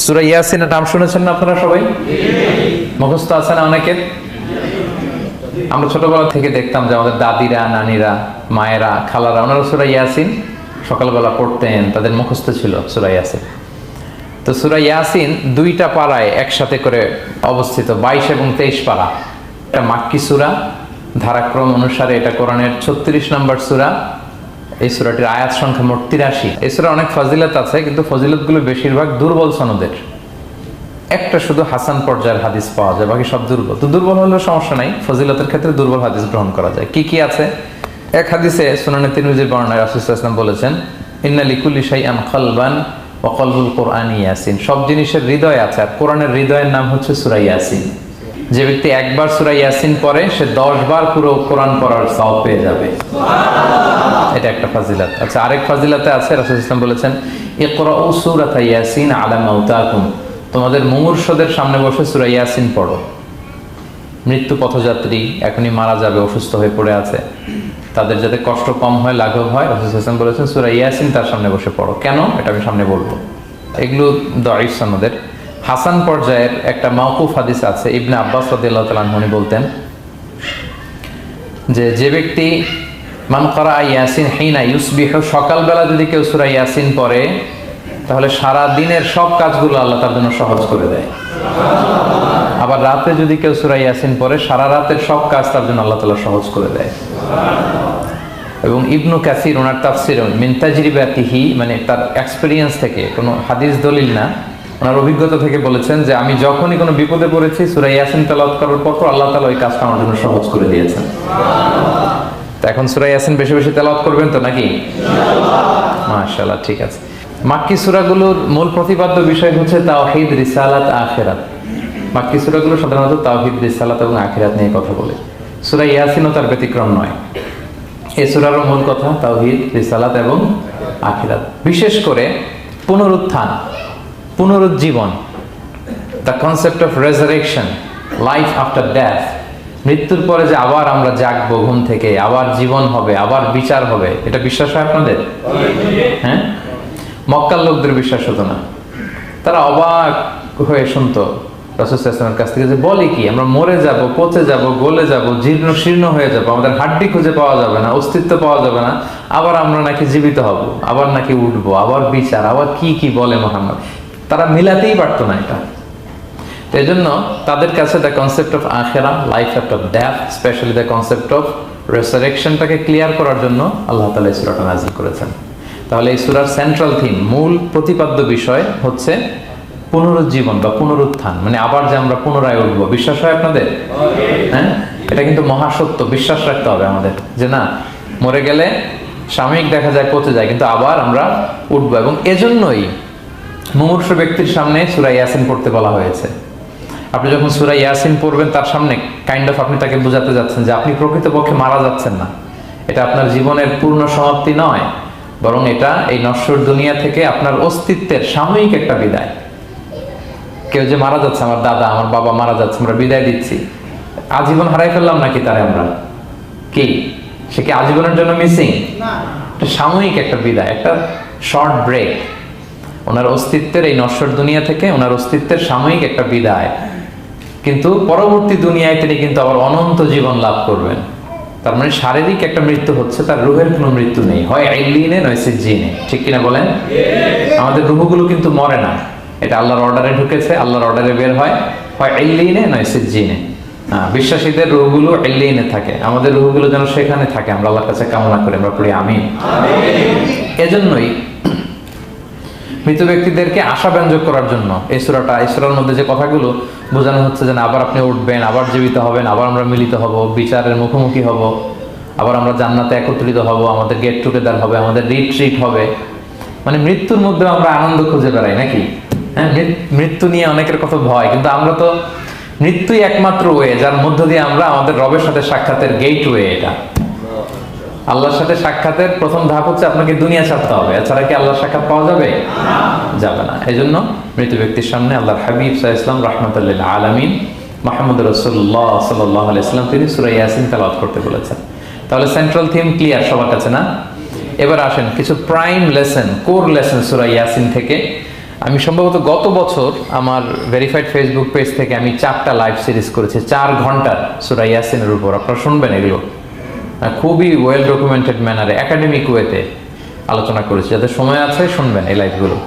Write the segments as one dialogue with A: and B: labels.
A: সূরা ইয়াসিনের নাম শুনেছেন না আপনারা সবাই? মুখস্থ আছে না অনেকের? আমরা ছোটবেলা থেকে দেখতাম যে আমাদের দাদিরা, নানিরা, মায়েরা, খালারা ওনারা সূরা ইয়াসিন সকালবেলা পড়তেন, তাদের মুখস্থ ছিল সূরা ইয়াসিন। তো সূরা ইয়াসিন দুইটা পারায় একসাথে করে অবস্থিত, 22 এবং 23 পারা। এটা মাক্কি সূরা, ধারাক্রম অনুসারে এটা কোরআনের 36 নম্বর সূরা। এই সূরাটির আয়াত সংখ্যা মোট 83। এই সূরা অনেক ফজিলত আছে, কিন্তু ফজিলতগুলো বেশিরভাগ দুর্বল সনদের। একটা শুধু হাসান পর্যায়ের হাদিস পাওয়া যায়, বাকি সব দুর্বল। তো দুর্বল হলেও সমস্যা নাই, ফজিলতের ক্ষেত্রে দুর্বল হাদিস গ্রহণ করা যায়। কি কি আছে? এক হাদিসে সুনানে তিরমিজির বর্ণনায় রাসূল সাল্লাল্লাহু আলাইহি ওয়াসাল্লাম বলেছেন, ইন্না লিকুল্লি শাইআন কলবান ওয়া কলবুল কুরআনি ইয়াসিন। সব জিনিসের হৃদয় আছে, আর কোরআনের হৃদয়ের নাম হচ্ছে সূরা ইয়াসিন। যে ব্যক্তি একবার সূরা ইয়াসিন পড়ে, সে 10 বার পুরো কোরআন পড়ার সওয়াব পেয়ে যাবে। এটা একটা ফাজিলত। আচ্ছা, আরেক ফাজিলতে আছে, রাসূল সাল্লাল্লাহু আলাইহি ওয়াসাল্লাম বলেছেন, ইকরাউ সূরাতা ইয়াসিন আলা মাউতাকুম। তোমাদের মুমূর্ষদের সামনে বসে সূরা ইয়াসিন পড়ো। মৃত্যু পথযাত্রী এখনই মারা যাবে, অসুস্থ হয়ে পড়ে আছে, তাদের যাতে কষ্ট কম হয়, লাঘব হয়, রাসূল সাল্লাল্লাহু আলাইহি ওয়াসাল্লাম বলেছেন সূরা ইয়াসিন তার সামনে বসে পড়ো। কেন? এটা আমি সামনে বলবো। এগুলো দাঈফ সনদের। হাসান পর্যায়ের একটা মাওকুফ হাদিস আছে, ইবনে আব্বাস রাদিয়াল্লাহু তাআলা আনহু বলতেন যে ব্যক্তি মান ক্বারা ইয়াসিন হিনা ইউসবিহু, সকালবেলা যদি কেউ সূরা ইয়াসিন পড়ে, তাহলে সারা দিনের সব কাজগুলো আল্লাহ তার জন্য সহজ করে দেয়। আবার রাতে যদি কেউ সূরা ইয়াসিন পড়ে, সারা রাতের সব কাজ তার জন্য আল্লাহ তাআলা সহজ করে দেয়। এবং ইবনু কাসির ওনার তাফসির মিন তাজরিবাতিহি, মানে তার এক্সপেরিয়েন্স থেকে, কোনো হাদিস দলিল না, ওনার অভিজ্ঞতা থেকে বলেছেন যে আমি যখনই কোনো বিপদে পড়েছি সূরা ইয়াসিন তেলাওয়াত করার পর আল্লাহ তাআলা ওই কাজটা আমার জন্য সহজ করে দিয়েছেন। তো এখন সূরা ইয়াসিন বেশি বেশি তেলাওয়াত করবেন তো নাকি? ইনশাআল্লাহ। মাশাআল্লাহ, ঠিক আছে। মাক্কি সূরাগুলোর মূল প্রতিপাদ্য বিষয় হচ্ছে তাওহীদ, রিসালাত, আখিরাত। মাক্কি সূরাগুলো সাধারণত তাওহীদ, রিসালাত এবং আখিরাত নিয়ে কথা বলে। সূরা ইয়াসিনও তার ব্যতিক্রম নয়। এই সূরার মূল কথা তাওহীদ, রিসালাত এবং আখিরাত। বিশেষ করে পুনরুত্থান, পুনরুজ্জীবন, the concept of resurrection, life after death, মৃত্যুর পরে যে আবার আমরা জাগবো ঘুম থেকে, আবার জীবন হবে, আবার বিচার হবে, এটা বিশ্বাস হয় আপনাদের? হ্যাঁ, মক্কার লোকদের বিশ্বাস হতো না। তারা অবাক হয়ে শুনতো রাসূল সাল্লাল্লাহু আলাইহি ওয়াসাল্লামের কাছ থেকে যে বলে কি, আমরা মরে যাব, পচে যাব, গলে যাব, জীর্ণ শীর্ণ হয়ে যাব, আমাদের হাড্ডি খুঁজে পাওয়া যাবে না, অস্তিত্ব পাওয়া যাবে না, আবার আমরা নাকি জীবিত হব, আবার নাকি উঠবো, আবার বিচার, আবার কি কি বলে মুহাম্মদ। তারা মিলাতেই পারতো না এটা। তো এই জন্য তাদের কাছে দ্য কনসেপ্ট অফ আখিরা, life after death, specially the concept of রেসারেকশনটাকে ক্লিয়ার করার জন্য আল্লাহ তাআলা এই সূরাটা নাযিল করেছেন। তাহলে এই সূরার সেন্ট্রাল থিম, মূল প্রতিপাদ্য বিষয় হচ্ছে পুনরুজ্জীবন বা পুনরুত্থান, মানে আবার যে আমরা পুনরায় উঠবো। বিশ্বাস হয় আপনাদের? হ্যাঁ, এটা কিন্তু মহাসত্য, বিশ্বাস রাখতে হবে আমাদের যে না, মরে গেলে সাময়িক দেখা যায় পচে যায়, কিন্তু আবার আমরা উঠবো। এবং এজন্যই মুমূর্ষু ব্যক্তির সামনে সূরা ইয়াসিন পড়তে বলা হয়েছে। আপনি যখন সূরা ইয়াসিন পড়বেন, তার সামনে কাইন্ড অফ আপনি তাকে বোঝাতে যাচ্ছেন যে আপনি প্রকৃতপক্ষে মারা যাচ্ছেন না, এটা আপনার জীবনের পূর্ণ সমাপ্তি নয়, বরং এটা এই নশ্বর দুনিয়া থেকে আপনার অস্তিত্বের সাময়িক একটা বিদায়। কেউ যে মারা যাচ্ছে, আমার দাদা, আমার বাবা মারা যাচ্ছে, আমরা বিদায় দিচ্ছি, আজীবন হারাই ফেললাম নাকি তারে আমরা? কি সে কি আজীবনের জন্য মিসিং? এটা সাময়িক একটা বিদায়, একটা শর্ট ব্রেক। ওনার অস্তিত্বের এই নশ্বর দুনিয়া থেকে ওনার অস্তিত্বের সাময়িক একটা বিদায়, কিন্তু পরবর্তী দুনিয়ায় তিনি কিন্তু আবার অনন্ত জীবন লাভ করবেন। তার মানে শারীরিক একটা মৃত্যু হচ্ছে, তার রুহের কোনো মৃত্যু নেই, হয় ইল্লিনে নয় সিজ্জিনে। ঠিক কিনা বলেন? আমাদের রুহগুলো কিন্তু মরে না, এটা আল্লাহর অর্ডারে ঢুকেছে, আল্লাহর অর্ডারে বের হয়, হয় ইল্লিনে নয় সিজ্জিনে। বিশ্বাসীদের রুহগুলো ইল্লিনে থাকে, আমাদের রুহগুলো যেন সেখানে থাকে, আমরা আল্লাহর কাছে কামনা করি, আমরা পড়ি আমিন। এজন্যই মৃত ব্যক্তিদেরকে আশাব্যঞ্জক করার জন্য এই সূরাটা, এই সূরার মধ্যে যে কথাগুলো বোঝানো হচ্ছে যে না, আবার আপনি উঠবেন, আবার জীবিত হবেন, আবার আমরা মিলিত হব, বিচারের মুখোমুখি হব, আবার আমরা জান্নাতে একত্রিত হব, আমাদের গেট টুগেদার হবে, আমাদের রিট্রিট হবে। মানে মৃত্যুর মধ্যে আমরা আনন্দ খুঁজে বেড়াই নাকি? হ্যাঁ, মৃত্যু নিয়ে অনেকের কথা ভয়, কিন্তু আমরা তো মৃত্যুই একমাত্র ওয়ে যার মধ্য দিয়ে আমরা আমাদের রবের সাথে সাক্ষাতের গেট ওয়ে। এটা আল্লাহর সাথে সাক্ষাতের প্রথম ধাপ হচ্ছে আপনাকে দুনিয়া ছাড়তে হবে, এছাড়া কি আল্লাহর সাক্ষাৎ পাওয়া যাবে? যাবে না। এই জন্য মৃত ব্যক্তির সামনে আল্লাহর হাবিব সাল্লাল্লাহু আলাইহি ওয়াসাল্লাম রাহমাতুল লিল আলামিন মুহাম্মদ রাসূলুল্লাহ সাল্লাল্লাহু আলাইহি ওয়াসাল্লাম তিনি সূরা ইয়াসিন তেলাওয়াত করতে বলেছেন। তাহলে সেন্ট্রাল থিম ক্লিয়ার সবার কাছে না? এবার আসেন কিছু প্রাইম লেসন, কোর লেসন সূরা ইয়াসিন থেকে আমি সম্ভবত গত বছর আমার ভেরিফাইড ফেসবুক পেজ থেকে আমি 4টা লাইভ সিরিজ করেছি 4 ঘন্টার সূরা ইয়াসিনের উপর। আপনারা শুনবেন এগুলো, খুবই ওয়েল ডকুমেন্টেড ম্যানারে একাডেমিক ওয়েতে আলোচনা করেছি। যাদের সময় আছে শুনবেন এই লাইভগুলো।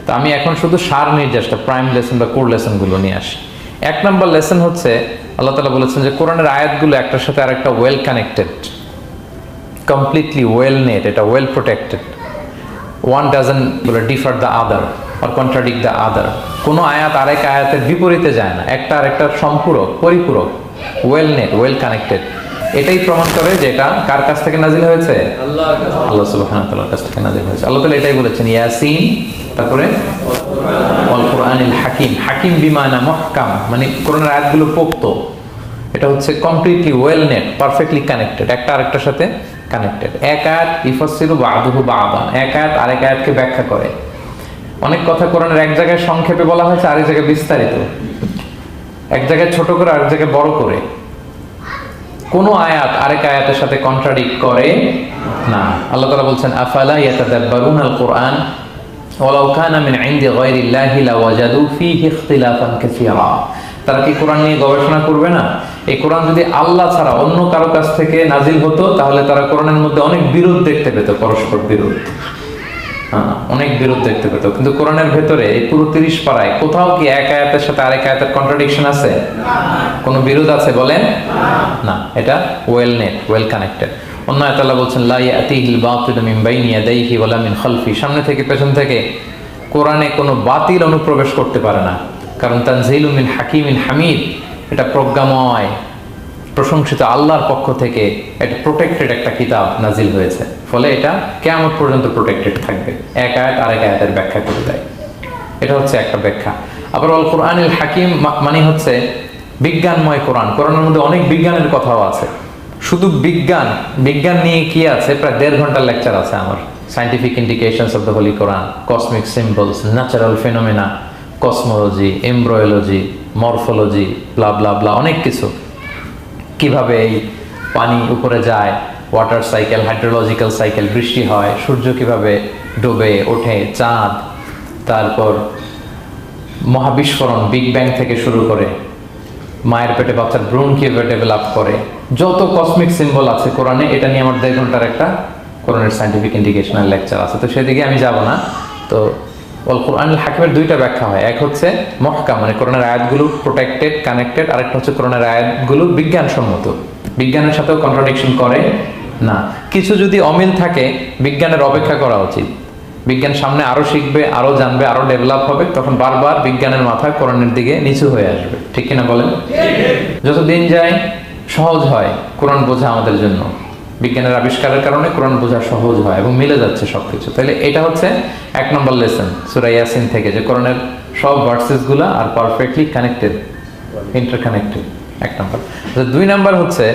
A: তো আমি এখন শুধু সার নির্যাসটা প্রাইম লেসন বা কোর লেসনগুলো নিয়ে আসি। 1 নম্বর লেসন হচ্ছে আল্লাহ তাআলা বলেছেন যে কোরআনের আয়াতগুলো একটার সাথে আরেকটা well connected, completely well net, এটা well protected. One doesn't differ the other or contradict the other. কোনো আয়াত আরেক আয়াতের বিপরীতে যায় না, একটা আরেকটার সম্পূরক, পরিপূরক, ওয়েল নেট, ওয়েল কানেক্টেড। এটাই প্রমাণ করে যে এটা কার কাছ থেকে নাজিল হয়েছে? আল্লাহ সুবহানাহু ওয়া তাআলার কাছ থেকে নাজিল হয়েছে। আল্লাহ তাআলা এটাই বলেছেন ইয়াসিন, তারপরে ওয়াল কুরআনিল হাকিম। হাকিম বিমানা মুহকাম, মানে কোরআনের আয়াতগুলো পোক্ত। এটা হচ্ছে completely well net, perfectly connected, একটা আরেকটার সাথে কানেক্টেড। এক আয়াত ইফাসসিরু বা'দুহু বা'দান, এক আয়াত আরেক আয়াতকে ব্যাখ্যা করে। অনেক কথা কোরআনের এক জায়গায় সংক্ষেপে বলা হয়েছে, আরেক জায়গায় বিস্তারিত, এক জায়গায় ছোট করে আরেক জায়গায় বড় করে। কোনো আয়াত আরেক আয়াতের সাথে কন্ট্রাডিক্ট করে না। আল্লাহ তাআলা বলছেন আফালা ইয়াতাদাব্বারুনাল কুরআন ওয়ালাউ কানা মিন ইনদি গায়রিল্লাহি লাওয়াজাদু ফীহি ইখতিলাফান কাসীরা। তারা কি কোরআন নিয়ে গবেষণা করবে না? এই কোরআন যদি আল্লাহ ছাড়া অন্য কারো কাছ থেকে নাজিল হতো তাহলে তারা কোরআনের মধ্যে অনেক বিরোধ দেখতে পেত, পরস্পর বিরোধ, অনেক বিরোধ দেখতে পেত। কিন্তু কোরআনের ভেতরে এই পুরো 30 পারায় কোথাও কি এক আয়াতের সাথে আরেক আয়াতের কন্ট্রাডিকশন আছে? কোনো বিরোধ আছে বলেন? না, এটা ওয়েল নেট, ওয়েল কানেক্টেড। অন্য আয়াতে আল্লাহ বলছেন লা ইয়াতিহিল বাতিলু মিন বাইনি ইয়াদাইহি ওয়ালা মিন খালফি। সামনে থেকে পেছন থেকে কোরআনে কোনো বাতিল অনুপ্রবেশ করতে পারে না, কারণ তানজিলু মিন হাকিমিন হামিদ, এটা প্রজ্ঞাময় প্রশংসিত আল্লাহর পক্ষ থেকে এটা প্রোটেক্টেড একটা কিতাব নাজিল হয়েছে। ফলে এটা কিয়ামত পর্যন্ত প্রোটেক্টেড থাকবে। এক আয়াত আরেক আয়াতের ব্যাখ্যা করে দেয়, এটা হচ্ছে একটা ব্যাখ্যা। আবার আল কুরআনিল হাকিম মানে হচ্ছে বিজ্ঞানময় কোরআন। কোরআনের মধ্যে অনেক বিজ্ঞানের কথাও আছে। শুধু বিজ্ঞান নিয়ে কি আছে, প্রায় 1.5 ঘন্টার লেকচার আছে আমার। Scientific indications of the holy Quran, cosmic symbols, natural phenomena, cosmology, embryology, morphology, blah blah blah, অনেক কিছু। কিভাবে এই পানি উপরে যায়, ওয়াটার সাইকেল, হাইড্রোলজিক্যাল সাইকেল, বৃষ্টি হয়, সূর্য কিভাবে ডুবে ওঠে, চাঁদ, তারপর মহাবিস্ফোরণ, বিগ ব্যাং থেকে শুরু করে মায়ের পেটে বাচ্চার ভ্রূণ কিভাবে ডেভেলপ করে, যত কসমিক সিম্বল আছে কোরআনে, এটা নিয়ে আমার 1.5 ঘন্টার একটা কোরআনের সায়েন্টিফিক ইন্ডিকেশনাল লেকচার আছে। তো সেদিকে আমি যাব না। তো আল কুরআনুল হাকিমের 2টা ব্যাখ্যা হয়। এক হচ্ছে মুহকাম, মানে কোরআনের আয়াতগুলো প্রোটেক্টেড, কানেক্টেড। আরেকটা হচ্ছে কোরআনের আয়াতগুলো বিজ্ঞানসম্মত, বিজ্ঞানের সাথেও কন্ট্রাডিকশন করে না। কিছু যদি অমিল থাকে, বিজ্ঞানের অপেক্ষা করা উচিত। বিজ্ঞান সামনে আরো শিখবে, আরো জানবে, আরো ডেভেলপ হবে, তখন বারবার বিজ্ঞানের মাথা কোরআনের দিকে নিচু হয়ে আসবে। ঠিক কিনা বলেন? যত দিন যায় সহজ হয় কোরআন বোঝা আমাদের জন্য। বিজ্ঞানের আবিষ্কারের কারণে কোরআন বোঝা সহজ হয় এবং মিলে যাচ্ছে সবকিছু। তাহলে এটা হচ্ছে 1 নম্বর লেসন সূরা ইয়াসিন থেকে, যে কোরআনের সব ভার্সেস গুলা আর পারফেক্টলি কানেক্টেড, ইন্টারকানেক্টেড। 1 নম্বর। 2 নম্বর হচ্ছে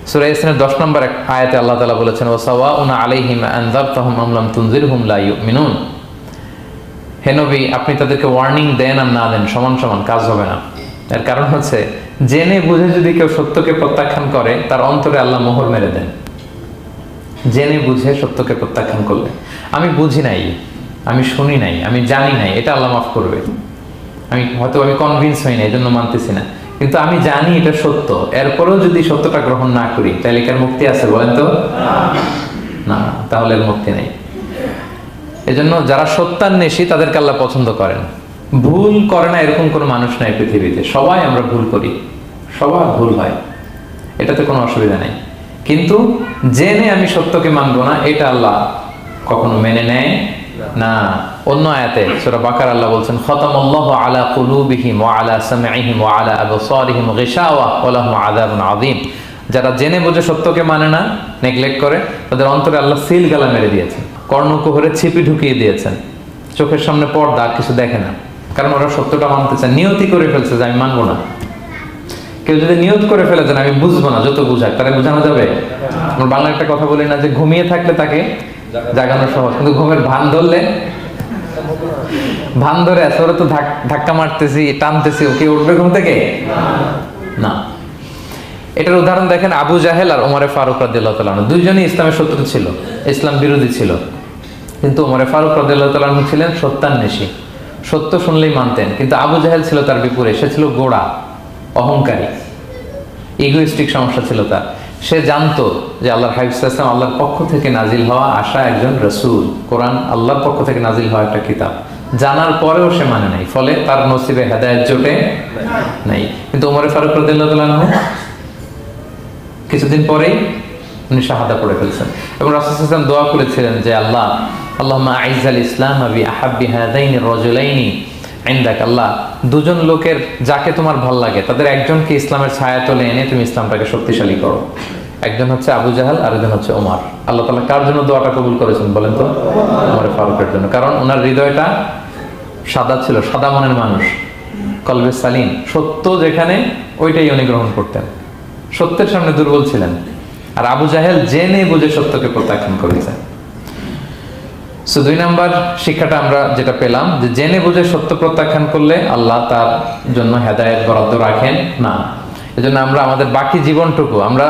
A: সূরা ইয়াসিনের 10 নম্বর আয়াতে আল্লাহ তাআলা বলেছেন ওয়াসাওয়াউন আলাইহিম আনযারতাহুম আম লাম তুনজিরহুম লা ইউমিনুন। হে নবী, আপনি তাদেরকে ওয়ার্নিং দেন আর না দেন, সমান সমান, কাজ হবে না। এর কারণ হচ্ছে জেনে বুঝে যদি কেউ সত্যকে প্রত্যাখ্যান করে, তার অন্তরে আল্লাহ মোহর মেরে দেন। জেনে বুঝে সত্যকে প্রত্যাখ্যান করলে, আমি বুঝি নাই, আমি শুনি নাই, আমি জানি নাই, এটা আল্লাহ মাফ করবে। আমি কনভিন্স হই না, এই জন্য মানতেছি না, কিন্তু আমি জানি এটা সত্য, এরপরেও যদি সত্যটা গ্রহণ না করি, তাহলে কার মুক্তি আছে বলেন তো? না, তাহলে এর মুক্তি নেই। এজন্য যারা সত্যান্বেষী তাদেরকে আল্লাহ পছন্দ করেন। ভুল করে না এরকম কোনো মানুষ নাই পৃথিবীতে। সবাই আমরা ভুল করি, সবার ভুল হয়, এটাতে কোনো অসুবিধা নেই। কিন্তু জেনে আমি সত্যকে মানবো না, এটা আল্লাহ কখনো মেনে নেয় না। অন্য আয়াতে সূরা বাকারা আল্লাহ বলছেন খতামাল্লাহু আলা কুলুবিহিম ওয়া আলা সামঈহিম ওয়া আলা আবসারিহিম গিশাওয়া ওয়া লাহুম আযাবুন আযীম। যারা জেনে বুঝে সত্যকে মানে না, নেগলেক্ট করে, তাদের অন্তরে আল্লাহ সিল গালা মেরে দিয়েছেন, কর্ণকুহরে ছিপি ঢুকিয়ে দিয়েছেন, চোখের সামনে পর্দা, কিছু দেখে না। কারণ ওরা সত্যটা মানতে চায়, নিয়তি করে ফেলছে যে আমি মানবো না। কেউ যদি নিয়ত করে ফেলে যে আমি বুঝবো না, যত বুঝাক তারা বোঝানো যাবে? আমরা বাংলা একটা কথা বলি না যে ঘুমিয়ে থাকলে তাকে জাগানো সহজ, কিন্তু ঘুমের ভান ধরে আছে, ওরা তো ধাক্কা মারতেছি, টানতেছি, ও কি উঠবে ঘুম থেকে? না। এটার উদাহরণ দেখেন আবু জাহেল আর ওমরে ফারুক রাদিয়াল্লাহু তাআলা আনহু। দুইজনই ইসলামের শত্রু ছিল, ইসলাম বিরোধী ছিল। কিন্তু ওমর ফারুক রাদিয়াল্লাহু তাআলা আনহু ছিলেন সত্যান্বেষী, সত্য শুনলেই মানতেন। কিন্তু আবু জাহেল ছিল তার বিপরীত, সে ছিল গোড়া, অহংকারী, ইগোইস্টিক সমস্যা ছিল তার। সে জানতো যে আল্লাহর হাবিব সাল্লাল্লাহু আলাইহি ওয়াসাল্লাম আল্লাহর পক্ষ থেকে নাজিল হওয়া আসা একজন রাসূল, কোরআন আল্লাহর পক্ষ থেকে নাজিল হওয়া একটা কিতাব, জানার পরেও সে মানে নাই, ফলে তার নসিবে হেদায়েত জোটে নাই। কিন্তু ওমর ফারুক রাদিয়াল্লাহু তাআলা আনহু কিছুদিন পরেই উনি শাহাদা পড়ে ফেলছেন এবং রাসূল সাল্লাল্লাহু আলাইহি ওয়াসাল্লাম দোয়া করেছিলেন যে আল্লাহ আল্লাহুম্মা আইজ্জাল ইসলাম বি আহাব্বি হাযাইনির রাজুলাইনি ইনদাক, আল্লাহ দুজন লোকের যাকে তোমার ভালো লাগে তাদের একজনকে ইসলামের ছায়াতলে এনে তুমি ইসলামটাকে শক্তিশালী করো। একজন হচ্ছে আবু জাহাল, আরেকজন হচ্ছে ওমর। আল্লাহ তাআলা কার জন্য দোয়াটা কবুল করেছেন বলেন তো? ওমর ফারুকের জন্য, কারণ ওনার হৃদয়টা সাদা ছিল, সাদা মনের মানুষ, কলবে সালিম, সত্য যেখানে ওইটাই উনি গ্রহণ করতেন, সত্যের সামনে দুর্বল ছিলেন। আর আবু জাহেল জেনে বুঝে সত্যকে প্রত্যাখ্যান করেছে। সো 2 নাম্বার শিক্ষাটা আমরা যেটা পেলাম যে জেনে বুঝে সত্য প্রত্যাখ্যান করলে আল্লাহ তার জন্য হেদায়েত বরাদ্দ রাখেন না। এজন্য আমরা আমাদের বাকি জীবনটুকু আমরা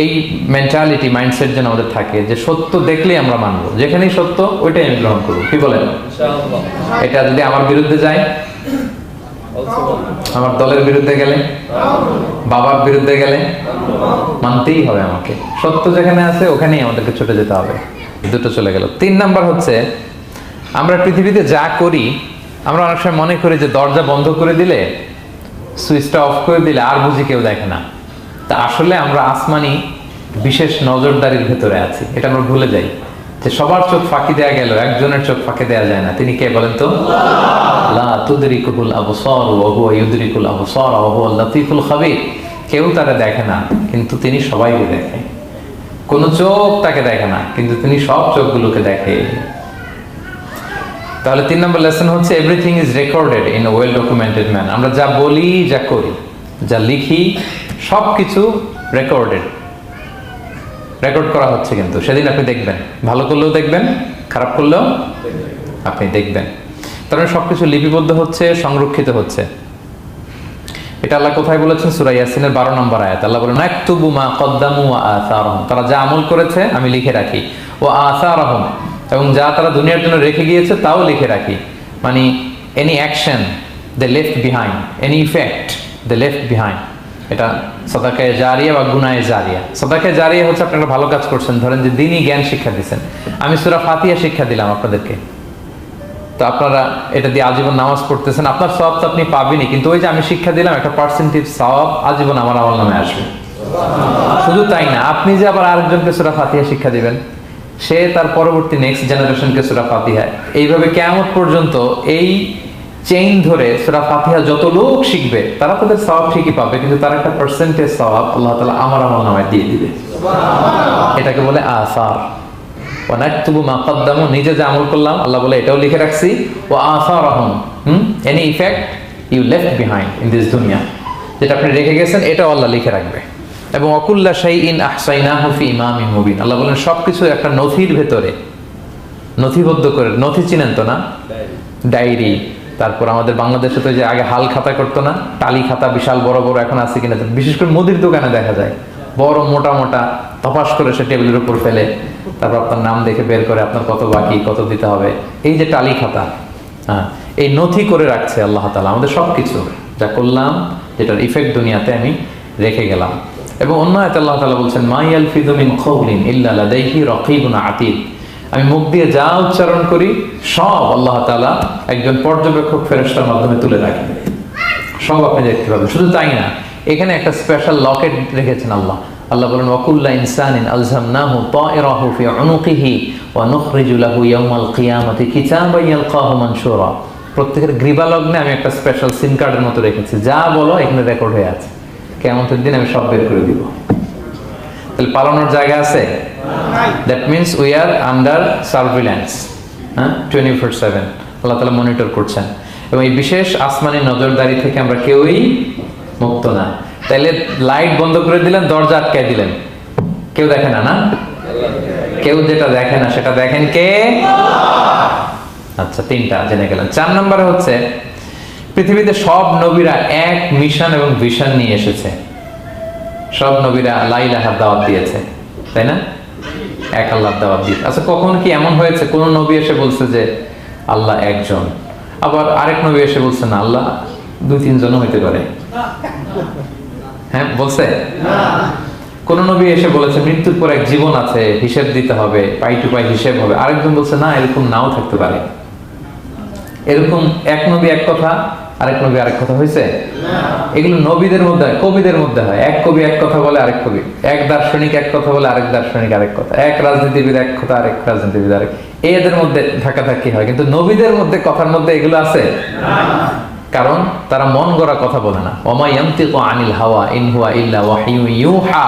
A: এই মেন্টালিটি, মাইন্ডসেট যেন আমাদের থাকে যে সত্য দেখলেই আমরা মানবো, যেখানেই সত্য ওইটাই আমি গ্রহণ করবো। কি বলেন? এটা যদি আমার বিরুদ্ধে যায়, আমার দলের বিরুদ্ধে গেলে, বাবার বিরুদ্ধে গেলে, মানতেই হবে আমাকে। সত্য যেখানে আছে ওখানেই আমাদেরকে ছুটে যেতে হবে। দুটো চলে গেল। 3 নাম্বার হচ্ছে আমরা পৃথিবীতে যা করি আমরা অনেক সময় মনে করি যে দরজা বন্ধ করে দিলে, সুইচটা অফ করে দিলে আর বুঝি কেউ দেখে না। তা আসলে আমরা আসমানি বিশেষ নজরদারির ভেতরে আছি, এটা আমরা ভুলে যাই যে সবার চোখ ফাঁকি দেয়া গেল, একজনের চোখ ফাঁকি দেয়া যায় না। তিনি কে বলেন তো? লা তুদরিকুল আবসার ওয়া হুয়া ইউদরিকুল আবসার ওয়া হুয়াল লাতীফুল খাবীর। কেউ তারা দেখে না কিন্তু তিনি সবাইকে দেখে। কোন চোখ তাকে দেখে না কিন্তু তিনি সব চোখগুলোকে দেখে। তাহলে 3 নম্বর লেসন হচ্ছে everything is recorded in well documented man. আমরা যা বলি, যা করি, যা লিখি সবকিছু রেকর্ডেড, রেকর্ড করা হচ্ছে। কিন্তু সেদিন আপনি দেখবেন, ভালো করলেও দেখবেন, খারাপ করলেও আপনি দেখবেন। তার মানে সবকিছু লিপিবদ্ধ হচ্ছে, সংরক্ষিত হচ্ছে। এটা আল্লাহ কোথায় বলেছেন? সূরা ইয়াসিনের 12 নম্বর আয়াত। আল্লাহ বলেন নাকতুবু মা কদ্দামু ওয়া আসারহুম, তারা যা আমল করেছে আমি লিখে রাখি। ওয়া আসারহুম, এবং যা তারা দুনিয়ার জন্য রেখে গিয়েছে তাও লিখে রাখি। মানে এনি অ্যাকশন দে লেফট বিহাইন্ড, এনি ইফেক্ট দে লেফট বিহাইন্ড। এটা সাদাকায়ে জারিয়া বা গুনায়ে জারিয়া। সাদাকায়ে জারিয়া হচ্ছে আপনারা ভালো কাজ করছেন, ধরেন যে দ্বীনি জ্ঞান শিক্ষা দিচ্ছেন। আমি সূরা ফাতিহা শিক্ষা দিলাম আপনাদেরকে, তো আপনারা এটা দিয়ে আজীবন নামাজ পড়তেছেন, আপনার সওয়াব তো আপনি পাবেনই, কিন্তু ওই যে আমি শিক্ষা দিলাম একটা পার্সেন্টেজ সওয়াব আজীবন আমার আমল নামে আসবে। শুধু তাই না, আপনি যে আবার আরেকজনকে সূরা ফাতিহা শিক্ষা দিবেন, সে তার পরবর্তী নেক্সট জেনারেশনকে সূরা ফাতিহা, এইভাবে কিয়ামত পর্যন্ত এই চেইন ধরে সূরা ফাতিহা যত লোক শিখবে তারা তাদের সওয়াব ঠিকই পাবে, কিন্তু তার একটা পার্সেন্টেজ সওয়াব আল্লাহ তাআলা আমার আমল নামায় দিয়ে দিবে। এটাকে বলে আসার। ওয়া নাকতুবু মা কদ্দামু, নিজে যে আমল করলাম আল্লাহ বলে এটাও লিখে রাখছি। ওয়া আসারহুম, any effect you left behind in this দুনিয়া, যেটা আপনি রেখে গেছেন এটাও আল্লাহ লিখে রাখবে। এবং অকুল্লা শাইইন আহসাইনাহু ফি ইমামিন মুবিন, আল্লাহ বলেন সবকিছু একটা নথির ভেতরে নথিবদ্ধ করে। নথি চিনেন তো না? ডায়েরি। তারপর আমাদের বাংলাদেশে তো যে আগে হাল খাতা করতো না, টালি খাতা বিশাল বড় বড়, এখন আছে কিনা, বিশেষ করে মুদির দোকানে দেখা যায় বড় মোটা মোটা তপাস করে সে টেবিলের উপর ফেলে, তারপর আপনার নাম দেখে বের করে আপনার কত বাকি, কত দিতে হবে। এই যে টালি খাতা, হ্যাঁ, এই নথি করে রাখছে আল্লাহ তাআলা আমাদের সবকিছু যা করলাম, যেটার ইফেক্ট দুনিয়াতে আমি রেখে গেলাম। এবং অন্য আয়াতে আল্লাহ তাআলা বলছেন মা ইয়ালফিযু মিন কাওলিন ইল্লা লাদাইহি রাকীবুন আতীদ, আমি মুখ দিয়ে যা উচ্চারণ করি সব আল্লাহ তাআলা একজন পর্যবেক্ষক ফেরেশতার মাধ্যমে তুলে রাখেন, সব আপনি দেখতে পাবেন। শুধু তাই না, এখানে একটা স্পেশাল লকেট রেখেছেন আল্লাহ। আল্লাহ বলেন ওয়াকুল্লা ইনসানিন আলজামনাহু তায়রাহু ফি উনুকিহি ওয়া নুখরিজু লাহু ইয়াওমাল কিয়ামাতি কিতাবান ইয়ালকাহু মানশুরা, প্রত্যেকের গ্রীবালগ্নে আমি একটা স্পেশাল সিম কার্ডের মতো রেখেছি, যা বলো এখানে রেকর্ড হয়ে আছে, কিয়ামতের দিন আমি সব বের করে দিব। তাহলে পালানোর জায়গা আছে? That means we are under surveillance, হ্যাঁ, 24/7 আল্লাহ তাআলা মনিটর করছেন। এবং এই বিশেষ আসমানি নজরদারি থেকে আমরা কেউই মুক্ত না। তাইলে লাইট বন্ধ করে দিলেন, দরজা আটকায় দিলেন, কেউ দেখে না, না? কেউ যেটা দেখে না সেটা দেখেন কে? আচ্ছা, 3টা জেনে গেলেন। 4 নম্বরে হচ্ছে পৃথিবীতে সব নবীরা এক মিশন এবং ভিশন নিয়ে এসেছে। সব নবীরা লা ইলাহার দাওয়াত দিয়েছে, তাই না? এক আল্লাহর দাওয়াত দিতে। আচ্ছা, কখন কি এমন হয়েছে কোন নবী এসে বলছে যে আল্লাহ একজন, আবার আরেক নবী এসে বলছে না আল্লাহ 2-3 জন হইতে পারে? হ্যাঁ, বলছে? কোন নবী এসে বলেছে মৃত্যুর পর এক জীবন আছে, হিসেব দিতে হবে, পাই টু পাই হিসেব হবে? আরেকজন বলছে না, এরকম নাও থাকতে পারে। এরকম এক নবী এক কথা, আরেক নবী আরেক কথা হয়েছে? এগুলো নবীদের মধ্যে হয়, কবিদের মধ্যে হয়। এক কবি এক কথা বলে, আরেক কবি, এক দার্শনিক এক কথা বলে, আরেক দার্শনিক আরেক কথা, এক রাজনীতিবিদ এক কথা, আরেক রাজনীতিবিদ আরেক। এদের মধ্যে ধাক্কাধাক্কি হয়, কিন্তু নবীদের মধ্যে কথার মধ্যে এগুলো আছে? কারণ তারা মন গড়া কথা বলে না। ওমা ইয়ানতিকু আনিল হাওয়া ইন হুয়া ইল্লা ওয়াহিয়ুন ইউহা।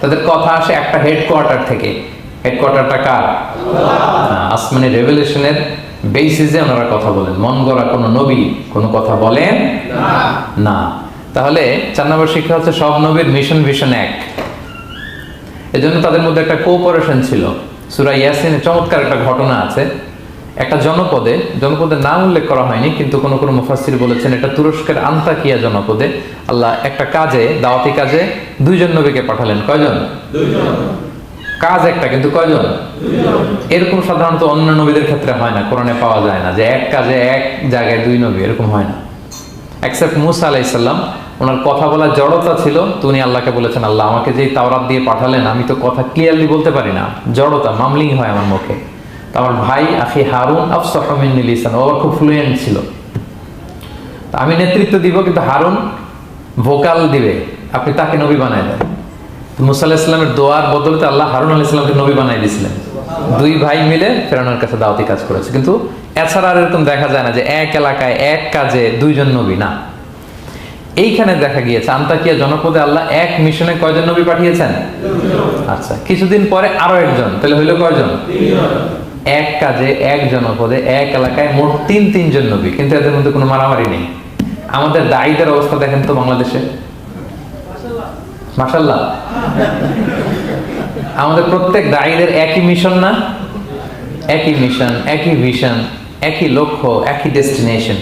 A: তাদের কথা আসে একটা হেডকোয়ার্টার থেকে। হেডকোয়ার্টারটা কার? আসমানি রেভেলেশনের বেসিসে ওনারা কথা বলেন। মন গড়া কোন নবী কোন কথা বলেন না। তাহলে 4 নম্বর শিক্ষা হচ্ছে সব নবীর মিশন ভিশন এক। এজন্য তাদের মধ্যে একটা কোঅপারেশন ছিল। সূরা ইয়াসিনে চমৎকার একটা ঘটনা আছে। একটা জনপদের নাম উল্লেখ করা হয়নি, কিন্তু কোন কোন মুফাসসির বলেছেন এটা তুরস্কের আন্তাকিয়া জনপদে আল্লাহ একটা কাজে, দাওয়াতি কাজে 2 জন নবীকে পাঠালেন। কয়জন? 2 জন। কাজ একটা, কিন্তু কয়জন? 2 জন। এরকম সাধারণত অন্য নবীদের ক্ষেত্রে হয় না, কোরআনে পাওয়া যায় না যে এক কাজে এক জায়গায় 2 নবী, এরকম হয় না। এক্সেপ্ট মুসা আলাইহিস সালাম, ওনার কথা বলার জড়তা ছিল, তো উনি আল্লাহকে বলেছেন আল্লাহ আমাকে যেই তাওরাত দিয়ে পাঠালেন আমি তো কথা ক্লিয়ারলি বলতে পারি না, জড়তা, মামলিং হয় আমার মুখে। আমার ভাই আখি হারুন আফসাহু মিন্নি লিসান, ও খুব ফ্লুয়েন্ট ছিল, আমি নেতৃত্ব দিব, কিন্তু হারুন ভোকাল দিবে, আপনি তাকে নবী বানায় দেন। মুসা আলাইহিস সালামের দোয়ার বদলতে আল্লাহ হারুন আলাইহিস সালামকে নবী বানাই দিয়েছিলেন। 2 ভাই মিলে ফেরাউনের কাছে দাওয়াতি কাজ করেছে। কিন্তু এছাড়া আর এরকম দেখা যায় না যে এক এলাকায় এক কাজে 2 জন নবী, না। এইখানে দেখা গিয়েছে আন্তাকিয়া জনপদে আল্লাহ এক মিশনে কয়জন নবী পাঠিয়েছেন? 2 জন। আচ্ছা, কিছুদিন পরে আরো একজন, তাহলে হইলো কয়জন? 3 জন। এক কাজে এক জনপদে এক এলাকায় মোট 3 জন নবী, কিন্তু এদের মধ্যে কোনো মারামারি নেই। আমাদের দায়ীদের অবস্থা দেখেন তো বাংলাদেশে, মাশাআল্লাহ। আমাদের প্রত্যেক দায়ীদের একই মিশন না? একই মিশন, একই ভিশন, একই লক্ষ্য, একই ডেস্টিনেশন,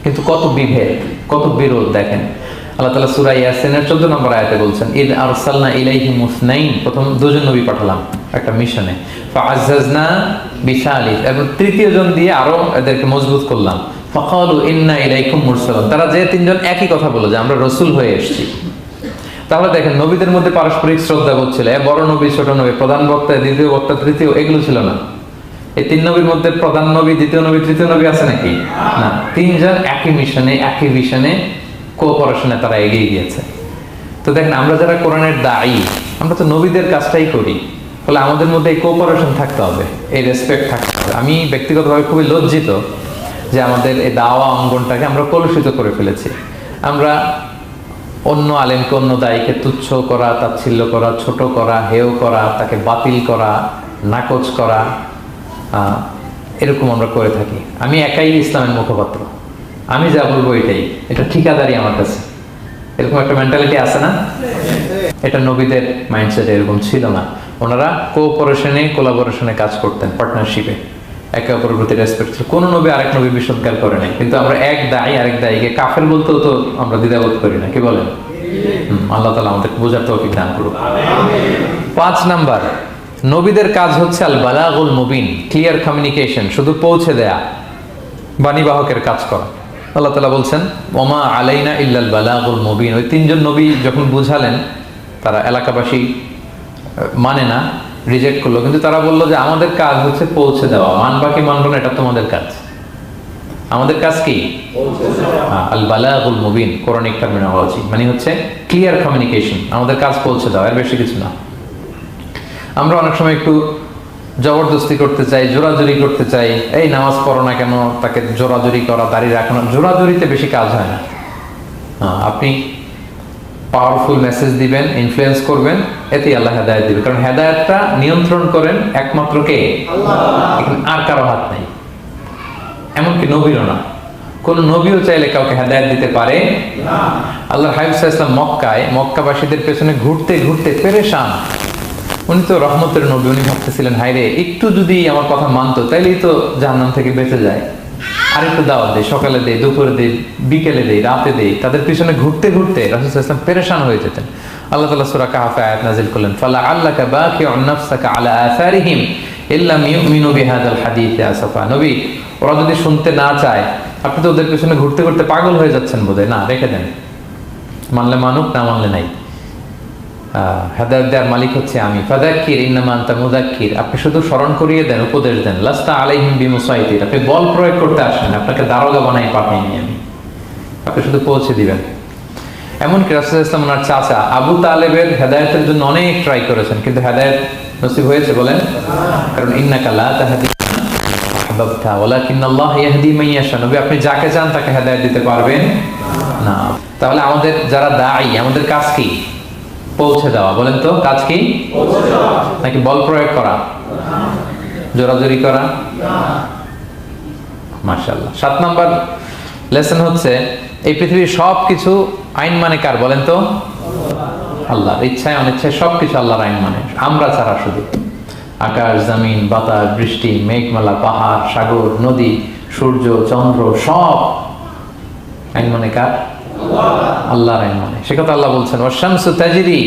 A: কিন্তু কত বিভেদ, কত বিরোধ দেখেন। আল্লাহ তাআলা সূরা ইয়াসিনের 14 নম্বর আয়াতে বলছেন ইদ আরসালনা ইলাইহিম মুসনাইন, প্রথম 2 জন নবী পাঠালাম একটা মিশনে, ফাআজ্জাজনা বিসালিস, এবং 3য় জন দিয়ে আরো এদেরকে মজবুত করলাম, ফাকালু ইন্না ইলাইকুম মুরসালুন, তারা যে 3 জন একই কথা বলে যে আমরা রাসূল হয়ে এসেছি। তাহলে দেখেন নবীদের মধ্যে পারস্পরিক শ্রদ্ধাবোধ ছিল। বড় নবী, ছোট নবী, প্রধান বক্তা, দ্বিতীয় বক্তা, তৃতীয়, এগুলো ছিল না। এই 3 নবীর মধ্যে প্রধান নবী, দ্বিতীয় নবী, তৃতীয় নবী আছে নাকি? না। 3 জন একই মিশনে, একই ভিশনে, কোঅপারেশনে তারা এগিয়ে গিয়েছে। তো দেখেন আমরা যারা কোরআনের দায়ী, আমরা তো নবীদের কাজটাই করি, ফলে আমাদের মধ্যে এই কোঅপারেশন থাকতে হবে, এই রেসপেক্ট থাকতে হবে। আমি ব্যক্তিগতভাবে খুবই লজ্জিত যে আমাদের এই দাওয়া অঙ্গনটাকে আমরা কলুষিত করে ফেলেছি। আমরা অন্য আলেমকে, অন্য দায়ীকে তুচ্ছ করা, তাচ্ছিল্য করা, ছোট করা, হেয় করা, তাকে বাতিল করা, নাকচ করা, এরকম আমরা করে থাকি। আমি একাই ইসলামের মুখপাত্র, আমি যা বলবো এটাই, এটা ঠিকাদারি আমার কাছে, এরকম একটা মেন্টালিটি আছে না? এটা নবীদের মাইন্ডসেট এরকম ছিল না। ওনারা কোঅপারেশনে, কোলাবোরেশনে কাজ করতেন, পার্টনারশিপে, একে অপরের প্রতি রেসপেক্ট ছিল। কোন নবী আরেক নবীর বিসৎকার করে নাই, কিন্তু আমরা এক দায়ী আরেক দায়ীকে কাফের বলতেও তো আমরা দ্বিধাবোধ করি না, কি বলেন? আল্লাহ তাআলা আমাদেরকে বোঝার তৌফিক দান করুক। 5 নাম্বার, নবীদের কাজ হচ্ছে আল বালাগুল মুবিন, ক্লিয়ার কমিউনিকেশন, শুধু পৌঁছে দেয়া, বাণীবাহকের কাজ করা। আল্লাহ তাআলা বলছেন ওমা আলাইনা ইল্লাল বালাগুল মুবিন। ওই 3 জন নবী যখন বুঝালেন, তারা এলাকাবাসী মানে না, রিজেক্ট করলো, কিন্তু তারা বললো যে আমাদের কাজ হচ্ছে পৌঁছে দেওয়া, মানবা কি মানবো না এটা তোমাদের কাজ, আমাদের কাজ কি? আল বালাগুল মুবিন, কোরআনিক টার্মিনোলজি, মানে হচ্ছে ক্লিয়ার কমিউনিকেশন, আমাদের কাজ পৌঁছে দেওয়া, এর বেশি কিছু না। আমরা অনেক সময় একটু জবরদস্তি করতে চাই, জোরাজুরি করতে চাই, এই নামাজ পড়ো না কেন, তাকে জোরাজুরি করা, দাঁড়িয়ে রাখো না, জোরাজুরিতে বেশি কাজ হয় না। আপনি পাওয়ারফুল মেসেজ দিবেন, ইনফ্লুয়েন্স করবেন, এতেই আল্লাহ হেদায়েত দিবে, কারণ হেদায়েতটা নিয়ন্ত্রণ করেন একমাত্র কে? আল্লাহ। আর কারো হাত নাই, এমনকি নবীও না। কোন নবীও চাইলে কাউকে হেদায়েত দিতে পারে না। আল্লাহর হাবিব সাল্লাল্লাহু আলাইহি ওয়াসাল্লাম মক্কায় মক্কাবাসীদের পেছনে ঘুরতে ঘুরতে পেরেশান। উনি তো রহমতের নবী, উনি ভাবতেছিলেন হায়রে একটু যদি আমার কথা মানতো তাইলেই তো জাহান্নাম থেকে বেঁচে যায়, আরেকটু দাওয়াত দেই, সকালে দেই, দুপুরে দেই, বিকেলে দেই, রাতে দেই। তাদের পিছনে ঘুরতে ঘুরতে রাসূল সাল্লাল্লাহু আলাইহি ওয়াসাল্লাম পেরেশান হয়ে যেতেন। আল্লাহ তাআলা সূরা কাহফে আয়াত নাযিল করলেন, ফালা আল্লাকা বাকিউন নাফসাকা আলা আসারিহিম ইল্লাম ইউমিনু বিহাদাল হাদিস আসাফা। নবী, ওরা যদি শুনতে না চায়, আপনি তো ওদের পিছনে ঘুরতে ঘুরতে পাগল হয়ে যাচ্ছেন বোধহয়, না রেখে দেন, মানলে মানুক, না মানলে নাই। হেদায়েত দেওয়ার মালিক হচ্ছে আমি। ফাযাক্কির ইন্নামা আনতা মুযাক্কির, আপনি শুধু স্মরণ করিয়ে দেন, উপদেশ দেন। লাস্তা আলাইহিম বিমুসাইতির, আপনি বল প্রয়োগ করতে আসেন, আপনাকে দারোগা বানাই পাঠাইনি আমি, আপনি শুধু পৌঁছে দিবেন। এমনকি রাসূল সাল্লাল্লাহু আলাইহি ওয়াসাল্লাম ওনার চাচা আবু তালেবের হেদায়েতের জন্য অনেক ট্রাই করেছেন, কিন্তু হেদায়েত নসিব হয়েছে বলেন? কারণ ইন্নাকা লা তাহদি আহবাবতা ওয়ালাকিন্নাল্লাহ ইয়াহদি মান ইয়াশা। নবী, আপনি যাকে চান তাকে হেদায়েত দিতে পারবেন না। তাহলে আমাদের যারা দাঈ, আমাদের কাজ কি? পৌঁছে দেওয়া। বলেন তো, কাজ কি? পৌঁছে দেওয়া। নাকি বল প্রয়োগ করা, জোরাজুরি করা? মাশাআল্লাহ। 7 নাম্বার লেসন হচ্ছে, এই পৃথিবীর সবকিছু আইন মানে কার? বলেন তো, আল্লাহর। ইচ্ছায় অনিচ্ছায় সবকিছু আল্লাহর আইন মানে, আমরা ছাড়া শুধু। আকাশ, জমিন, বাতাস, বৃষ্টি, মেঘমালা, পাহাড়, সাগর, নদী, সূর্য, চন্দ্র, সব আইন মানে কার? আল্লাহর আইন মানে। সে কথা আল্লাহ বলছেন, ওয়াশ-শামসু তাজরি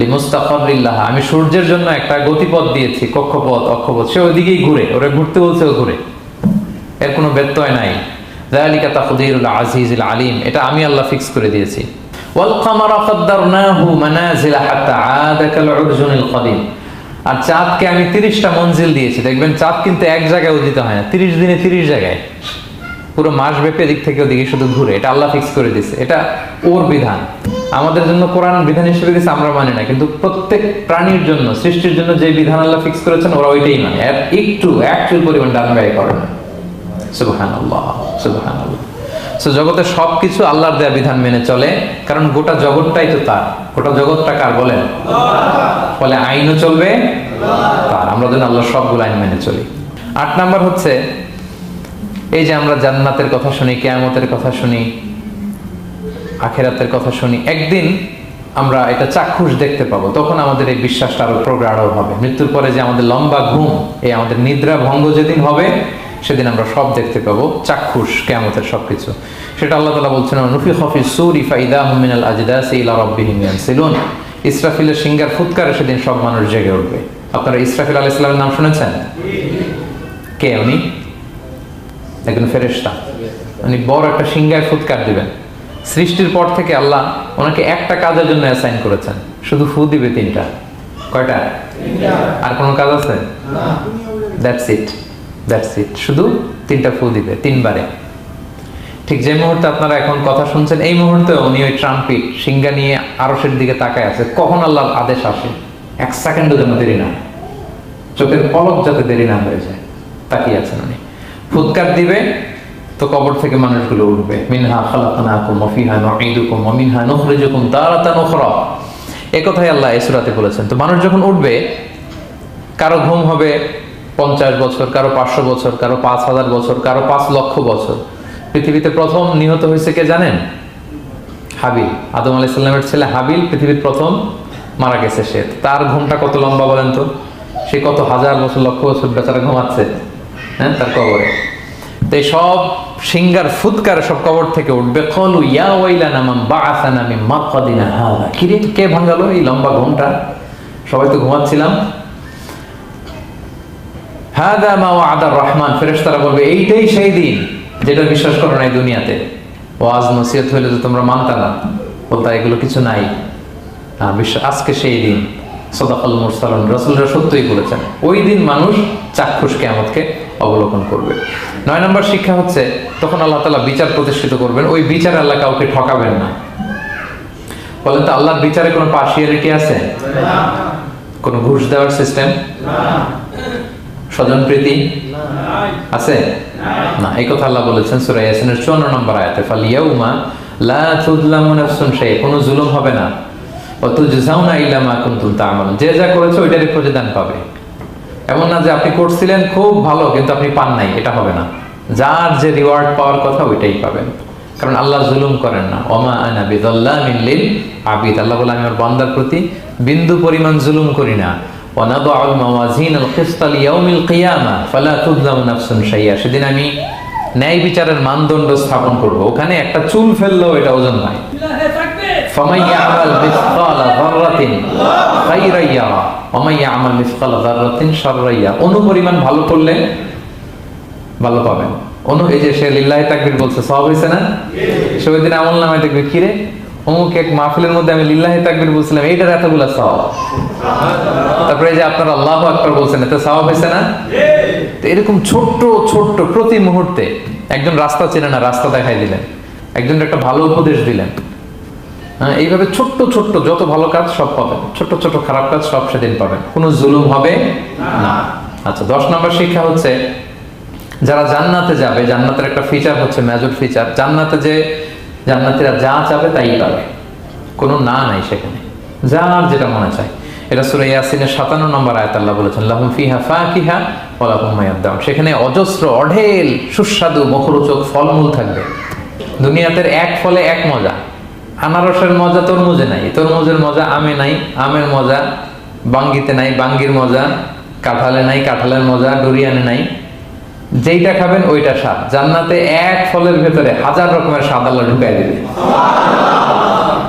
A: লিমুস্তাকাররিল লাহা, আমি সূর্যের জন্য একটা গতিপথ দিয়েছি, কক্ষপথ, অক্ষপথ, সে ওইদিকেই ঘুরে, ওরা ঘুরতে বলছে ও ঘুরে, এর কোনো ব্যত্যয় নাই। যালিকা তাকদীরুল আজিজিল আলিম, এটা আমি আল্লাহ ফিক্স করে দিয়েছি। ওয়াল কামারা কাদ্দারনাহু মানাজিলা হাত্তা আদা কাল উরজুনিল কাদিম, আর চাঁদকে আমি 30টা মঞ্জিল দিয়েছি। দেখবেন চাঁদ কিন্তু এক জায়গায় উদিত হয় না, 30 দিনে 30 জায়গায়, পুরো মাস ব্যাপী এদিক থেকে ওদিকে শুধু ঘুরে। এটা আল্লাহ ফিক্স করে দিয়েছে, এটা ওর বিধান। আমাদের জন্য কোরআন বিধান হিসেবে দিয়েছে, আমরা মানি না, কিন্তু প্রত্যেক প্রাণীর জন্য, সৃষ্টির জন্য যে বিধান আল্লাহ ফিক্স করেছেন, ওরা ওইটাই মানে, আর একটু একচুল পরিমাণ ডান ব্যয় করে না। সুবহানাল্লাহ, সুবহানাল্লাহ। সো জগতের সবকিছু আল্লাহর দেয়া বিধান মেনে চলে, কারণ গোটা জগৎটাই তো তার। গোটা জগৎটা কার বলেন? বলে আইনও চলবে তার, আমরা যেন আল্লাহর সবগুলো আইন মেনে চলি। 8 নাম্বার হচ্ছে, এই যে আমরা জান্নাতের কথা শুনি, কিয়ামতের কথা শুনি, আখিরাতের কথা শুনি, একদিন আমরা এটা চাক্ষুষ দেখতে পাবো, তখন আমাদের এই বিশ্বাসটা আরো প্রগাঢ় হবে। মৃত্যুর পরে যে আমাদের লম্বা ঘুম, এই আমাদের নিদ্রা ভঙ্গ যেদিন হবে, সেদিন আমরা সব দেখতে পাবো, চাক্ষুষ কিয়ামতের সবকিছু। সেটা আল্লাহ তাআলা বলছেন, নুফিখা ফিস সূরি ফাইদাহুম মিনাল আজদাসি ইলা রাব্বিহিম ইয়ানসিলুন, ইসরাফিলের সিংহার ফুৎকারে সেদিন সব মানুষ জেগে উঠবে। আপনারা ইসরাফিল আলাইহিস সালামের নাম শুনেছেন? কে উনি? একজন ফেরেশতা। উনি বড় একটা সিংহায় ফুৎকার দিবেন। সৃষ্টির পর থেকে আল্লাহ ওনাকে একটা কাজের জন্য অ্যাসাইন করেছেন, শুধু ফু দিবে 3টা। কয়টা? 3টা। আর কোনো কাজ আছে? না। দ্যাটস ইট, দ্যাটস ইট, শুধু 3টা ফু দিবে, 3 বারে। ঠিক যে মুহূর্তে আপনারা এখন কথা শুনছেন, এই মুহূর্তে উনি ওই ট্রাম্পিট সিংহা নিয়ে আরশের দিকে তাকায় আছে, কখন আল্লাহর আদেশ আসে, 1 সেকেন্ডও যেন দেরি না, চোখের পলক যাতে দেরি না হয়ে যায়, তাকিয়ে আছেন উনি। ফুৎকার দিবে তো কবর থেকে মানুষগুলো উঠবে। মিনহা খালাকনাকুম ওয়া ফিহা নুঈদুকুম ওয়া মিনহা নুখরিজুকুম তারাতান উখরা, এই কথাই আল্লাহ এই সূরাতে বলেছেন। তো মানুষ যখন উঠবে, কারো ঘুম হবে 50 বছর, কারো 500 বছর, কারো 5000 বছর, কারো 5 লক্ষ বছর। পৃথিবীতে প্রথম নিহত হয়েছে কে জানেন? হাবিল। আদম আলাইহিস সালামের ছেলে হাবিল পৃথিবীর প্রথম মারা গেছে। সে, তার ঘুমটা কত লম্বা বলেন তো? সে কত হাজার বছর, লক্ষ বছর বেচারা ঘুমাচ্ছে, হ্যাঁ, তার কবরে। তো এই সব সিংহার ফুৎকার সব কবর থেকে উঠবে। ক্বালু ইয়া ওয়াইলানা মান বাআসানা মিন মারকাদিনা হাযা, কিরে কে ভাঙালো এই লম্বা ঘুমটা? সবাই তো ঘুমাচ্ছিলাম। হাযা মা ওয়া'আদার রহমান, ফেরেশতারা বলবে এইটাই সেই দিন যেটা বিশ্বাস করো না এই দুনিয়াতে। ওয়াজ নসিহত হইলে তো তোমরা মানতা না, বলতা এগুলো কিছু নাই। আজকে সেই দিন। সাদাকাল মুরসালুন, রাসূলরা সত্যই বলেছেন, ওই দিন মানুষ চাক্ষুষ কিয়ামতকে অবলোকন করবে। 9 নম্বর শিক্ষা হচ্ছে, তখন আল্লাহ তাআলা বিচার প্রতিষ্ঠিত করবেন, ওই বিচারে আল্লাহ কাউকে ঠকাবেন না। বলেন তো, আল্লাহর বিচারে কোনো পার্সিয়ালিটি আছে? না। কোনো ঘুষ দেওয়ার সিস্টেম? না। স্বজনপ্রীতি আছে? না। এই কথা আল্লাহ বলেছেন সূরা ইয়াসিনের 54 নম্বর আয়াতে, ফালিয়াউমা লা তুযলামু নাফসুন শাইআ, কোনো জুলুম হবে না। ওয়া তুজজাউনা ইল্লা মা কুনতুম তা'মালুন, যে যা করেছে ওইটারই প্রতিদান পাবে। এমন না যে আপনি করছিলেন খুব ভালো কিন্তু আপনি পান নাই, এটা হবে না। যার যে রিওয়ার্ড পাওয়ার কথা ওইটাই পাবেন, কারণ আল্লাহ জুলুম করেন না। ওমা আনা বিযাল্লামিন লিল আবিদ, আল্লাহ বলে আমি আমার বান্দার প্রতি বিন্দু পরিমাণ জুলুম করি না। ওয়া নাদউল মাওয়াজিনাল কিসতা লিয়াউমিল কিয়ামা ফালা তুযলামু নাফসুন শাইআ, সেদিন আমি ন্যায় বিচারের মানদণ্ড স্থাপন করব। ওখানে একটা চুল ফেললেও এটা ওজন নয়। ফামান ইয়ামাল মিসকালা যাররাতিন খায়রান ইয়ারা ওয়া মান ইয়ামাল মিসকালা যাররাতিন শাররান ইয়ারা। অনুপরিমাণ ভালো করলে ভালো পাবেন। এই যে সে লিল্লাহি তাকবীর বলছে, সওয়াব হইছে না? সে ওই দিন আমলনামায় দেখবে, কি রে অমুক এক মাহফিলের মধ্যে আমি লিল্লাহি তাকবীর বলছিলাম, এইটার এতগুলা সওয়াব। তারপরে এই যে আপনারা আল্লাহু আকবার বলছেন, এতে সওয়াব হইছে না? তো এরকম ছোট্ট ছোট্ট প্রতি মুহূর্তে একজন রাস্তা চেনে না, রাস্তা দেখাই দিলেন, একজন একটা ভালো উপদেশ দিলেন। হ্যাঁ, এইভাবে ছোট্ট ছোট্ট যত ভালো কাজ সব পাবেন, ছোট্ট ছোট্ট খারাপ কাজ সব সেদিন পাবেন, কোনো জুলুম হবে না। আচ্ছা, 10 নম্বর শিক্ষা হচ্ছে যারা জান্নাতে যাবে, জান্নাতের একটা ফিচার হচ্ছে, মেজর ফিচার, জান্নাতে যে জান্নাতীরা যা চাবে তাই পাবে, কোনো না নাই সেখানে, যার যেটা মনে চায়। এটা সূরা ইয়াসিনের 57 নম্বর আয়াত আল্লাহ বলেছেন, লাহুম ফিহা ফাকিহা ওয়া লাহুম মা ইয়াদদাউন। সেখানে অজস্র অঢেল সুস্বাদু মুখরোচক ফলমূল থাকবে। দুনিয়াতে এক ফলে এক মজা, আনারসের মজা তরমুজে নাই, তরমুজের মজা আমে নাই, আমের মজা বাঙ্গিতে নাই, বাঙ্গির মজা কাঁঠালে নাই, কাঁঠালের মজা ডুরিয়ানে নাই। যেইটা খাবেন ওইটা স্বাদ। জান্নাতে এক ফলের ভেতরে 1000 রকমের স্বাদ আল্লাহ ঢুকাই দিবে।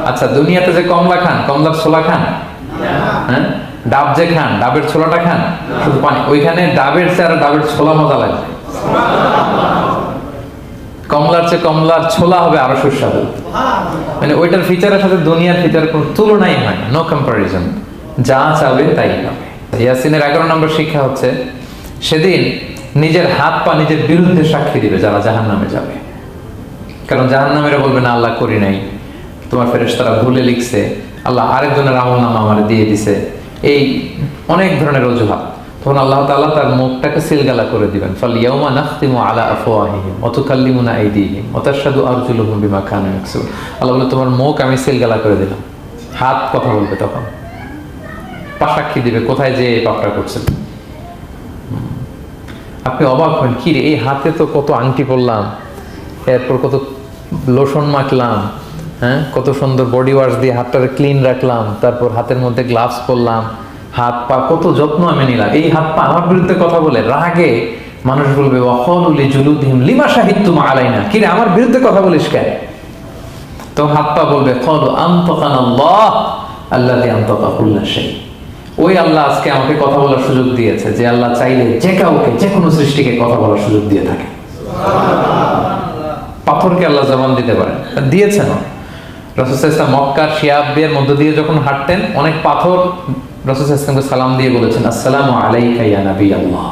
A: আচ্ছা, দুনিয়াতে যে কমলা খান, কমলার ছোলা খান, হ্যাঁ, ডাব যে খান, ডাবের ছোলাটা খান, শুধু পানি। ওইখানে ডাবের চেয়ে আর ডাবের ছোলা মজা লাগবে। কমলার চেয়ে কমলার ছোলা হবে আরো সুস্বাদু। মানে ওইটার ফিচারের সাথে দুনিয়ার ফিচারের কোনো তুলনাই হয় না, নো কম্পারিজন। যা চাবে তাই পাবে। ইয়াসিনের 11 নম্বর শিক্ষা হচ্ছে সেদিন নিজের হাত পা নিজের বিরুদ্ধে সাক্ষী দিবে যারা জাহান্নামে যাবে। কারণ জাহান্নামীরা বলবে না আল্লাহ করি নাই, তোমার ফেরেশতারা ভুলে লিখছে, আল্লাহ আরেকজনের আমলনামা আমারে দিয়ে দিছে, এই অনেক ধরনের অজুহাত। তখন আল্লাহ তাআলা তার মুখটাকে সিলগালা করে দিবেন। ফালইয়াউমা নাখতিমু আলা আফওয়াহিহিম ওয়া তুকাল্লিমুনা আইদিহিম ওয়া তাশহাদু আরজুলুহুম বিমা কানু ইয়াকসিবুন। আল্লাহ বলে তোমার মুখ আমি সিলগালা করে দিলাম, হাত কথা বলবে, তখন পা সাক্ষী দিবে কোথায় যে পাপটা করছেন। আপনি অবাক হন, কি রে এই হাতে তো কত আংটি পরলাম, এরপর কত লোশন মাখলাম, হ্যাঁ, কত সুন্দর বডি ওয়াশ দিয়ে হাতটাকে ক্লিন রাখলাম, তারপর হাতের মধ্যে গ্লাভস পরলাম, হাত পা কত যত্ন আমি নিলাম। এই হাত পা আমার বিরুদ্ধে কথা বলে রাগে মানুষ বলবে ওয়াকালু লিজুলুদিহিম লিমা শাহিদতুম আলাইনা, কি রে আমার বিরুদ্ধে কথা বলিস কেন? তো হাত পা বলবে ক্বালু আনতাকানাল্লাহ আল্লাযী আনতাকা কুল্লা শাই। ওই আল্লাহ আজকে আমাকে কথা বলার সুযোগ দিয়েছে, যে আল্লাহ চাইলে যে কাউকে যে কোনো সৃষ্টিকে কথা বলার সুযোগ দিয়ে থাকে। পাথরকে আল্লাহ জবান দিতে পারেন, দিয়েছেন। রাসূল সাল্লাল্লাহু আলাইহি ওয়াসাল্লাম মক্কার শিয়াবদের মধ্য দিয়ে যখন হাঁটতেন, অনেক পাথর রাসূল সাল্লাল্লাহু আলাইহি ওয়াসাল্লামকে সালাম দিয়ে বলেছেন, আসসালামু আলাইকা ইয়া নবী আল্লাহ,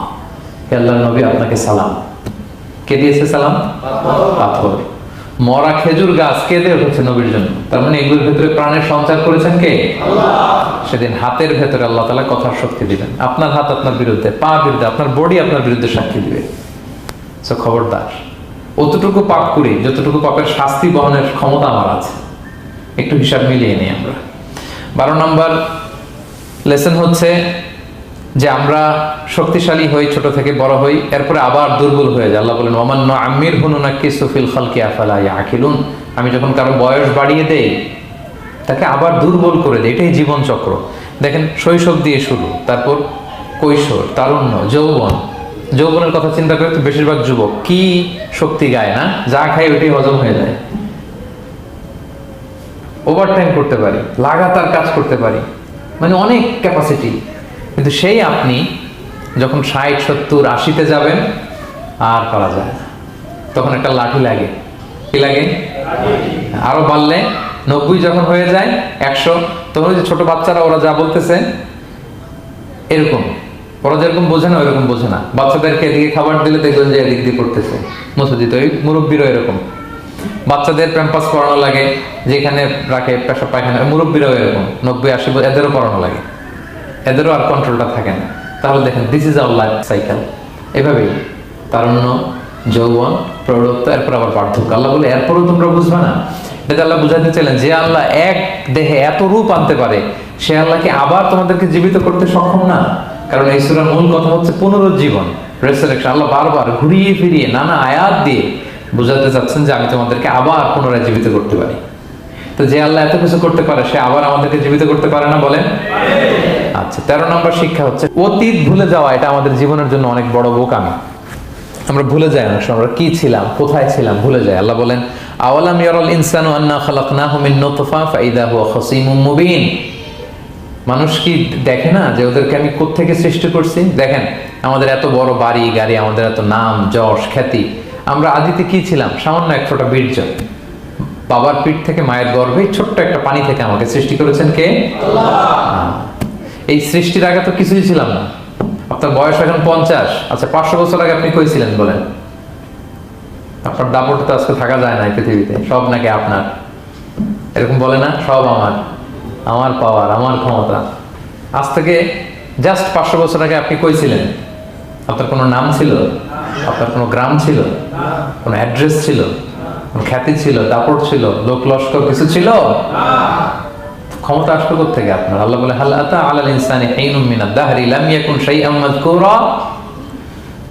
A: হে আল্লাহর নবী আপনাকে সালাম। কে দিয়েছে সালাম? পাথর। মরা খেজুর গাছ কে দিয়ে উঠেছে নবীর জন্য, তার মানে এগুলোর ভেতরে প্রাণের সঞ্চার করেছেন কে? আল্লাহ। সেদিন হাতের ভেতরে আল্লাহ তাআলা কথার শক্তি দিবেন। আপনার হাত আপনার বিরুদ্ধে, পা বিরুদ্ধে, আপনার বডি আপনার বিরুদ্ধে সাক্ষী দিবে। সো খবরদার, অতটুকু পাপ করি যতটুকু পাপের শাস্তি বহনের ক্ষমতা আমার আছে, একটু হিসাব মিলিয়ে নিই আমরা। 12 নম্বর লেসন হচ্ছে যে আমরা শক্তিশালী হই, ছোট থেকে বড় হই, এরপরে আবার দুর্বল হয়ে যায়। আল্লাহ বলেন ওয়ামান নুআম্মিরহু নুনাক্কিসু ফিল খালকি আফালা ইয়াকিলুন। আমি যখন কারো বয়স বাড়িয়ে দেই তাকে আবার দুর্বল করে দেই। এটাই জীবন চক্র। দেখেন, শৈশব দিয়ে শুরু, তারপর কৈশোর, তারুণ্য, যৌবন। যৌবনের কথা চিন্তা করে তো বেশিরভাগ যুবক কি শক্তি গায় না, যা খায় ওইটাই হজম হয়ে যায়। ওভারটাইম করতে পারি, লাগাতার কাজ করতে পারি, মানে অনেক ক্যাপাসিটি। কিন্তু সেই আপনি যখন 60, 70, 80-তে যাবেন আর পারা যায় না, তখন একটা লাঠি লাগে। কি লাগে? আরো বাড়লে 90 যখন হয়ে যায়, 100, তখন ওই যে ছোট বাচ্চারা ওরা যা বলতেছে এরকম, ওরা যেরকম বোঝে না ওইরকম বোঝে না। বাচ্চাদেরকে এদিকে খাবার দিলে দেখবেন যে এদিক দিয়ে করতেছে, মুছে দিত। ওই মুরব্বীরও এরকম, বাচ্চাদের প্যাম্পাস পরানো লাগে, যেখানে রাখে পেশাব পায়খানা, মুরব্বীরাও এরকম 90, 80 এদেরও পরানো লাগে, এদেরও আর কন্ট্রোলটা থাকে না। তাহলে দেখেন, this is our life cycle. এভাবেই তারুণ্য, যৌবন, প্রৌঢ়ত্ব, এরপর আবার বার্ধক্য। আল্লাহ বলে এরপরও তোমরা বুঝবে না। এটা আল্লাহ বুঝাতে চাইলেন যে আল্লাহ এক দেহে এত রূপ আনতে পারে, সে আল্লাহকে আবার তোমাদেরকে জীবিত করতে সক্ষম না? কারণ এই সূরার মূল কথা হচ্ছে পুনরুজ্জীবন, রেসারেকশন। আল্লাহ বারবার ঘুরিয়ে ফিরিয়ে নানা আয়াত দিয়ে বুঝাতে চাচ্ছেন যে আমি তোমাদেরকে আবার পুনরায় জীবিত করতে পারি। তো যে আল্লাহ এত কিছু করতে পারে, সে আবার আমাদেরকে জীবিত করতে পারে না? বলেন। আচ্ছা, 13 নম্বর শিক্ষা হচ্ছে অতীত ভুলে যাওয়া। এটা আমাদের জীবনের জন্য অনেক বড় বোকামি। আমরা ভুলে যাই, অনেক সময় আমরা কি ছিলাম, কোথায় ছিলাম ভুলে যাই। আল্লাহ বলেন, আওয়ালাম ইয়ারাল ইনসানু আন্না খালাকনাহু মিন নুতফা ফাইদা হুয়া খাসীমুম মুবিন। মানুষ কি দেখে না যে ওদেরকে আমি কোত্থেকে সৃষ্টি করছি? দেখেন, আমাদের এত বড় বাড়ি গাড়ি, আমাদের এত নাম যশ খ্যাতি, আমরা আদিতে কি ছিলাম? সামান্য এক ফোঁটা বীর্য। বাবার পিঠ থেকে মায়ের গর্ভে ছোট্ট একটা পানি থেকে আমাকে সৃষ্টি করেছেন কে? আল্লাহ। এই সৃষ্টির আগে তো কিছুই ছিলাম না। আপনার বয়স এখন 50, আচ্ছা 500 বছর আগে আপনি কই ছিলেন বলেন? আপনার দাপটে তো আজকে থাকা যায় না এই পৃথিবীতে, সব নাকি আপনার, এরকম বলে না? সব আমার, আমার পাওয়ার, আমার ক্ষমতা। আজ থেকে জাস্ট 500 বছর আগে আপনি কই ছিলেন? আপনার কোনো নাম ছিল? আপনার কোনো গ্রাম ছিল? কোনো অ্যাড্রেস ছিল? কোনো খ্যাতি ছিল? দাপট ছিল? লোক লস্কর কিছু ছিল? ক্ষমতা আসলো কোথা থেকে আপনার? আল্লাহ বলে, হাল আতা আলাল ইনসানি হিনুম মিনাদ দাহরি লাম ইয়াকুন শাইআম মাযকুরা।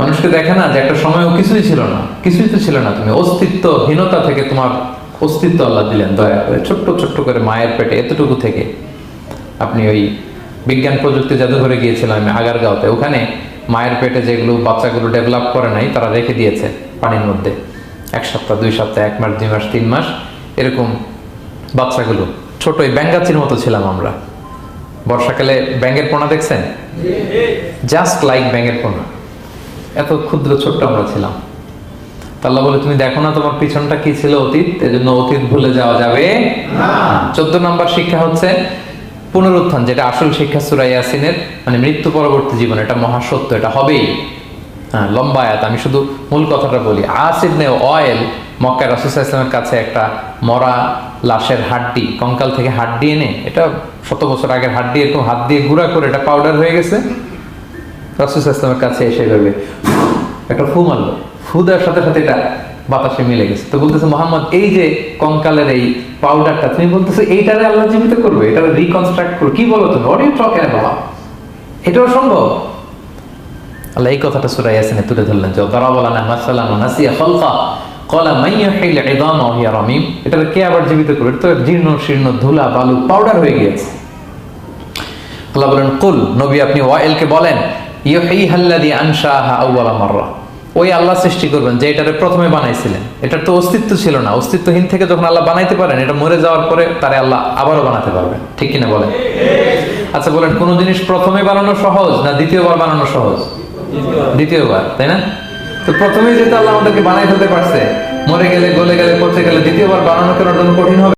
A: মানুষকে দেখে না যে একটা সময়ও কিছুই ছিল না, কিছুই তো ছিল না। তুমি অস্তিত্বহীনতা থেকে তোমার অস্তিত্ব আল্লাহ দিলেন দয়া করে, ছোট্ট ছোট্ট করে মায়ের পেটে এতটুকু থেকে। আপনি ওই বিজ্ঞান প্রযুক্তি জাদুঘরে গিয়েছিলাম আমি আগারগাঁওতে, ওখানে মায়ের পেটে যেগুলো বাচ্চাগুলো ডেভেলপ করে নাই তারা রেখে দিয়েছে পানির মধ্যে 1 সপ্তাহ 2 সপ্তাহ 1 মাস 2 মাস 3 মাস এরকম বাচ্চাগুলো ছোট, ওই ব্যাঙ্গাচির মতো ছিলাম আমরা। বর্ষাকালে ব্যাঙের পোনা দেখছেন? জাস্ট লাইক ব্যাঙের পোনা, এত ক্ষুদ্র ছোট্ট আমরা ছিলাম। আল্লাহ বলে, তুমি দেখো না তোমার পিছনটা কি ছিল? অতীত। এজন্য অতীত ভুলে যাওয়া যাবে না। 14 নম্বর শিক্ষা হচ্ছে পুনরুত্থান, যেটা আসল শিক্ষা সূরা ইয়াসিনের, মানে মৃত্যু পরবর্তী জীবন। এটা মহাসত্য, এটা হবেই। হ্যাঁ, লম্বা আয়াত, আমি শুধু মূল কথাটা বলি। আস ইবনে ওয়াইল মক্কায় রাসূল সাল্লাল্লাহু আলাইহি ওয়াসাল্লামের কাছে একটা মরা লাশের হাড্ডি, কঙ্কাল থেকে হাড্ডি এনে, এটা 100 বছর আগের হাড্ডি, এরকম হাত দিয়ে গুঁড়া করে এটা পাউডার হয়ে গেছে। রাসূল সাল্লাল্লাহু আলাইহি ওয়াসাল্লামের কাছে এসে ভাবে একটা ফু মারলো, ফু দেওয়ার সাথে সাথে এটা বাতাসে মিলে গেছে। তো বলতেছে, মুহাম্মদ, এই যে কঙ্কালের এই পাউডারটা, তুমি বলতেছো এইটারে আল্লাহ জীবিত করবে, এটারে রিকনস্ট্রাক্ট করবে? কি বলো তুমি? What you talking about? এটাও সম্ভব? আল্লাহ এই কথাটা সূরা ইয়াসিনে তুলে ধরলেন, যে দারাবা লানা মাসালান ওয়া নাসিয়া খালকা ক্বালা মান ইউহিল ইযামা ওয়া হিয়া রামীম। এটারে কে আবার জীবিত করবে? এটা তো জীর্ণ শীর্ণ ধুলা বালু পাউডার হয়ে গিয়েছে। আল্লাহ বলেন, কুল, নবী আপনি ওয়াইলকে বলেন, ইউহিহাল্লাযী আনশাহা আউওয়ালা মাররা। ওই আল্লাহ সৃষ্টি করবেন যে এটারে প্রথমে বানাইছিলেন। এটার তো অস্তিত্ব ছিল না, অস্তিত্বহীন থেকে যখন আল্লাহ বানাইতে পারেন, এটা মরে যাওয়ার পরে তারে আল্লাহ আবারও বানাতে পারবেন। ঠিক কিনা বলেন? আচ্ছা বলেন, কোন জিনিস প্রথমে বানানো সহজ না দ্বিতীয়বার বানানো সহজ? দ্বিতীয়বার, তাই না? তো প্রথমেই যেহেতু আল্লাহ আমাদেরকে বানাই ফেলতে পারছে, মরে গেলে গলে গেলে পচে গেলে দ্বিতীয়বার বানানো কেন কঠিন হবে?